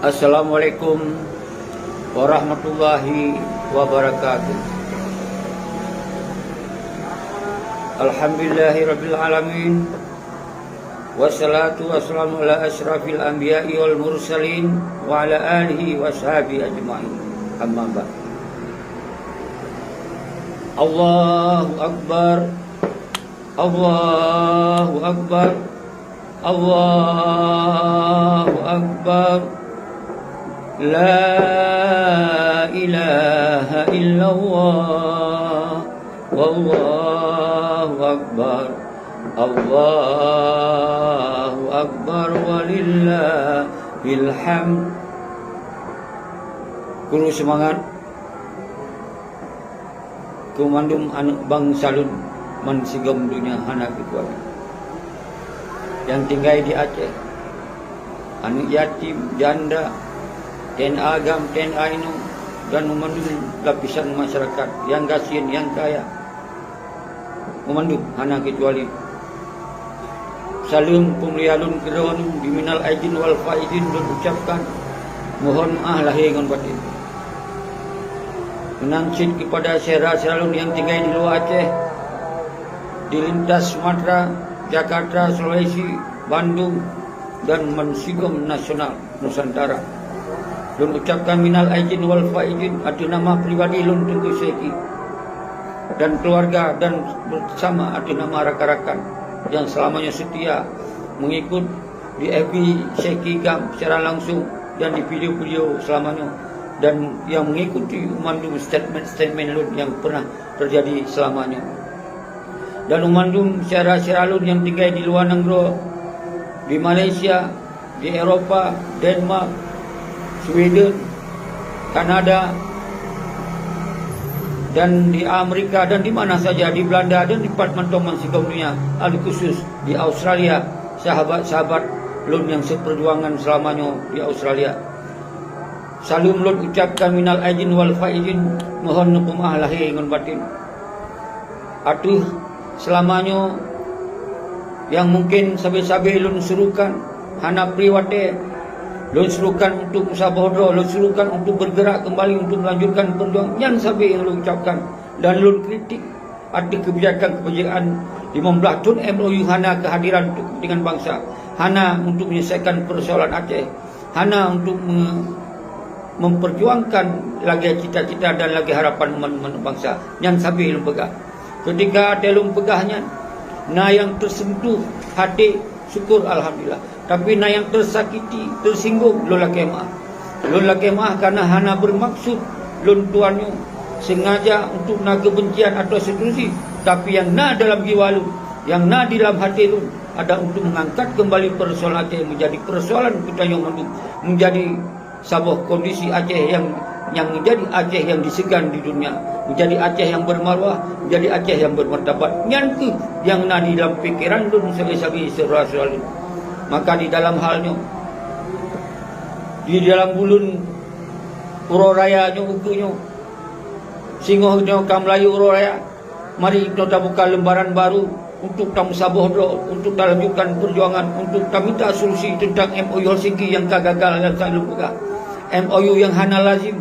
Assalamualaikum warahmatullahi wabarakatuh. Alhamdulillahirabbil alamin. Wassalatu wassalamu ala asyrafil anbiya'i wal mursalin wa ala alihi washabihi ajma'in. Amma ba'd. Allahu akbar. Allahu akbar. Allahu akbar. La ilaha illallah. Wallahu akbar. Allahu akbar walillahil hamd. Guru semangat kumandum anak bangsa lun mensigam dunia anak itu yang tinggal di Aceh, anak yatim, janda, ten agam, ten ainu, dan memandung lapisan masyarakat yang kasihan, yang kaya, memandung anak kecuali salim pemlihalun kerawanu biminal aidin wal faidin, dan ucapkan mohon maaf lahir dengan batin. Menangcit kepada syarah-syarahun yang tinggal di luar Aceh, di lintas Sumatera, Jakarta, Sulawesi, Bandung, dan mensigam nasional Nusantara. Lun ucapkan minal aidin wal faidin, ada nama pribadi Lun Tengku Seki dan keluarga, dan bersama ada nama rakan-rakan yang selamanya setia mengikut di FB Seki Gam secara langsung dan di video-video selamanya, dan yang mengikuti umandum statement Lun yang pernah terjadi selamanya. Dan umandum syarah-syarah Lun yang tinggal di luar negeri, di Malaysia, di Eropah, Denmark, Sweden, Kanada, dan di Amerika, dan di mana saja, di Belanda, dan di Departemen Mensigam Dunia, al khusus di Australia, sahabat-sahabat Lun yang seperjuangan selamanya di Australia. Salam Lun ucapkan minal aidin wal faidin, mohon maaf lahir dengan batin. Atuh selamanya yang mungkin sabi-sabi Lun serukan hana priwate, Lun serukan untuk musabahah, Lun serukan untuk bergerak kembali untuk melanjutkan perjuangan yang sabi yang Lun ucapkan, dan Lun kritik ada kebijakan 15 Tun MOU hana kehadiran untuk kepentingan bangsa, hana untuk menyelesaikan persoalan Aceh, hana untuk memperjuangkan lagi cita-cita dan lagi harapan umat bangsa yang sabi Lun pegang. Ketika ada Lun pegahnya, nah yang tersentuh hati syukur alhamdulillah, tapi nah yang tersakiti, tersinggung Lun lakemah. Lun lakemah karena hana bermaksud Lun tuannya sengaja untuk nak kebencian atau seterusnya, tapi yang nah dalam jiwa Lun, yang nah dalam hati Lun ada untuk mengangkat kembali persoalan Aceh menjadi persoalan kita yang menjadi sebuah kondisi Aceh yang menjadi Aceh yang disegan di dunia, menjadi Aceh yang bermarwah, menjadi Aceh yang bermartabat. Yang nah di dalam pikiran Lun sabi-sabi selalu. Maka di dalam halnya, di dalam bulun uroraya ukunya, singohnya Kamlayu uroraya, mari kita buka lembaran baru untuk tamu sabohdo, untuk lanjutkan perjuangan, untuk minta solusi tentang MOU Helsinki yang gagal dan selalu buka. MOU yang hana lazim,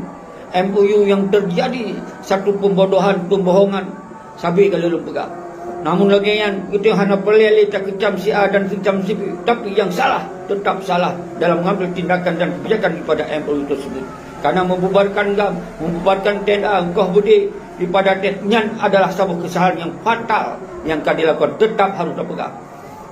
MOU yang terjadi satu pembohongan, sabi kalau lu pegang. Namun lagi yang itu hana pelele tak kecam si A dan kecam si B, tapi yang salah tetap salah dalam mengambil tindakan dan kebijakan kepada MOU tersebut. Karena membubarkan GAM, membubarkan TNA, engkau budi daripada TNA adalah sebuah kesalahan yang fatal yang akan dilakukan, tetap harus dipegang.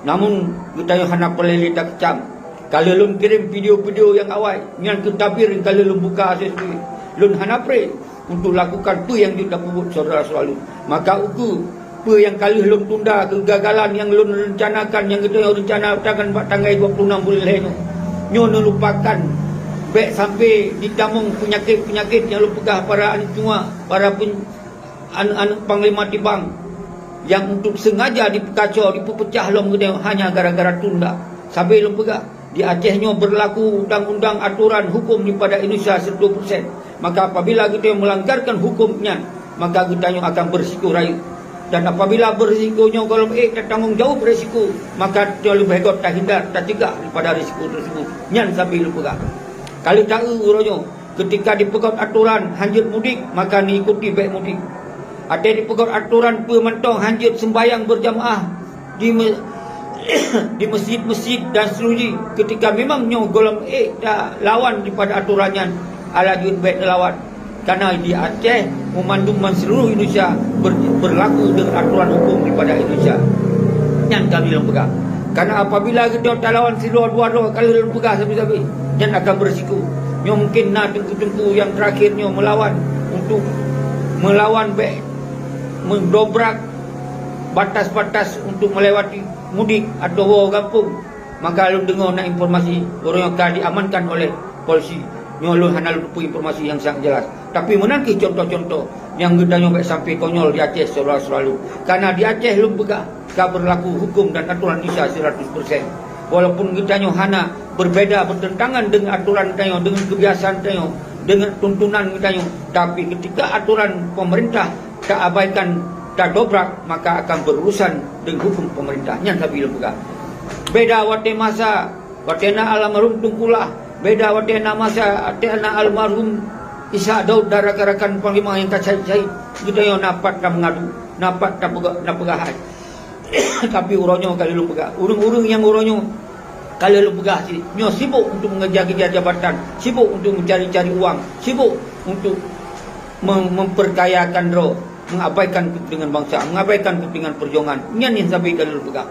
Namun kita yang hana pelele tak kecam. Kalau Lun kirim video-video yang awal, yang ketabir, kalau Lun buka asesori, Lun hanapre untuk lakukan tu yang didapat saudara-saudara Lun. Maka uku, apa yang kali Lun tunda, kegagalan yang Lun rencanakan, yang kita rencanakan tanggal 26 bulan lalu, nyo lupakan, baik sampai ditamung penyakit-penyakit yang Lun pegah para anak tua, para anak panglima tibang, yang untuk sengaja dipekacau, dipecah Lun hanya gara-gara tunda. Sampai Lun pegah. Di Acehnya berlaku undang-undang aturan hukum daripada Indonesia 100%. Maka apabila kita melanggarkan hukumnya, maka kita akan berisiko rayu. Dan apabila berisikonya kalau tak tanggung jawab berisiko, maka terlalu baik tak hindar, tak cegah daripada risiko tersebut. Nyan sambil pegang. Kalau tak uronyo, ketika dipegang aturan hanjut mudik, maka diikuti baik mudik. Ada dipegang aturan pemantau hanjut sembahyang berjamaah di di masjid-masjid dan seluruh. Ketika memang nyo golong dah lawan daripada aturannya, ala jud baik lawan. Karena di Aceh memanduman seluruh Indonesia berlaku dengan aturan hukum daripada Indonesia. Yang kami lembaga. Karena apabila kita tak lawan seluruh dua-dua kali lembaga sabi-sabi, dan akan berisiko. Nyo mungkin nak tengku-tengku yang terakhir nyo melawan untuk melawan baik mendobrak batas-batas untuk melewati mudik atau bawa kampung. Maka lu dengar nak informasi orang yang akan diamankan oleh polisi. Nyolong hana lupa informasi yang sangat jelas. Tapi menanti contoh-contoh yang kita nyobek sampai konyol di Aceh selalu. Karena di Aceh lembaga tak berlaku hukum dan aturan Indonesia 100%. Walaupun kita hana berbeza bertentangan dengan aturan kita, dengan kebiasaan kita, dengan tuntunan kita, tapi ketika aturan pemerintah tak abaikan, tak dobrak, maka akan berurusan dengan hukum pemerintahnya. Tapi lembaga beda wate masa watena almarhum Tungkulah, beda watena masa watena almarhum Isa Daud dan rakan-rakan panglima yang tak cai-cai. Kita yang napak tak mengadu, napak tak pegahan. Tapi uronyo kali lu pegah, urung-urung yang uronyo kali lu pegah sih, nyo sibuk untuk mengejar-kejar jabatan, sibuk untuk mencari-cari uang, sibuk untuk memperkayakan roh, mengabaikan kepentingan bangsa, mengabaikan kepentingan perjuangan. Ini yang sampai kali lu pegah.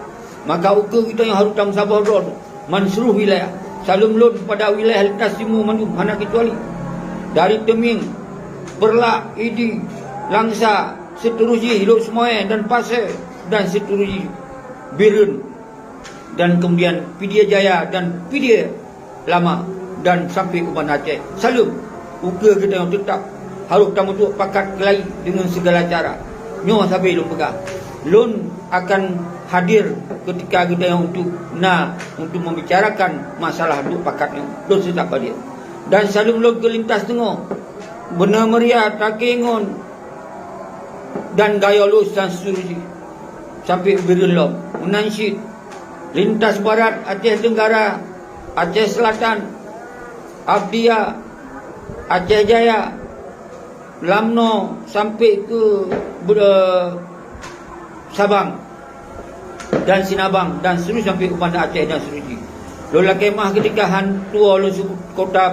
Maka ukur kita yang harus tanggung sabar roh, seluruh wilayah, salam lun pada wilayah lintas timur Mandum, mana kecuali dari Teming, Berlak, Idi, Langsa, Seteruji, Lok Semoy dan Pasir, dan seterusnya Birun, dan kemudian Pidia Jaya dan Pidia Lama, dan sampai ke Bandar Aceh. Salam ukur kita yang tetap harus tamu tu pakat kelai dengan segala cara. Nyo sampai lun pegah, lun akan hadir ketika kita yang untuk membicarakan masalah duk pakatnya. Lun tetap hadir. Dan salam lun ke lintas tengah, benar meriah, takingon dan gaya lus dan seterusnya. Sampai Birullah menansyid lintas barat Aceh Tenggara, Aceh Selatan, Abdia, Aceh Jaya, Lamno sampai ke Sabang dan Sinabang dan seluruh sampai ke Bandar Aceh dan seluruh. Lola kemah ketika hantua lu kota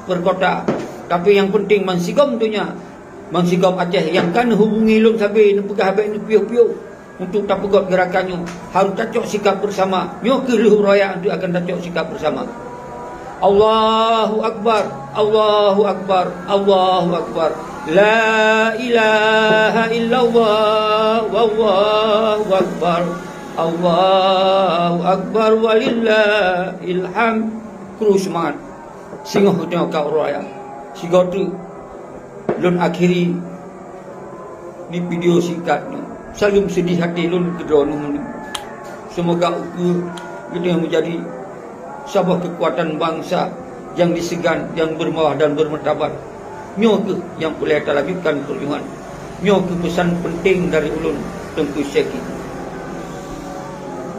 per kota. Tapi yang penting mensigom tunya, mensigom Aceh yang kan hubungi lu sampai nepegah habis ni piu-piu. Untuk tak pegot gerakannya, harus tacok sikap bersama. Nyo ke luhur raya untuk akan tacok sikap bersama. Allahu Akbar, Allahu Akbar, Allahu Akbar. La ilaha illallah, wallahu Akbar. Allahu Akbar walillahil hamd. Terus semangat. Singoh tengok kau raya. Sigo tu lun akhiri ni video singkatnya. Salam sedih hati lun kedua-dua. Semoga ukur kita menjadi sebuah kekuatan bangsa yang disegan, yang bermewah dan bermartabat. Nyo ke yang boleh lanjutkan perjuangan. Nyo ke pesan penting dari ulun Tengku Syekhi.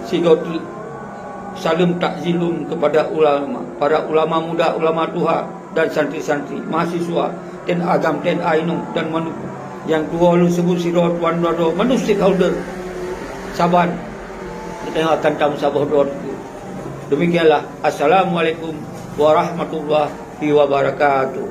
Sigotu salam takzilum kepada ulama, para ulama muda, ulama tua dan santri-santri, mahasiswa, dan agam, dan ainung dan manusia. Yang tua lu sebut sirot wan dodo manusia stakeholder saban kita akan tahu sabah doa. Demikianlah. Assalamualaikum warahmatullahi wabarakatuh.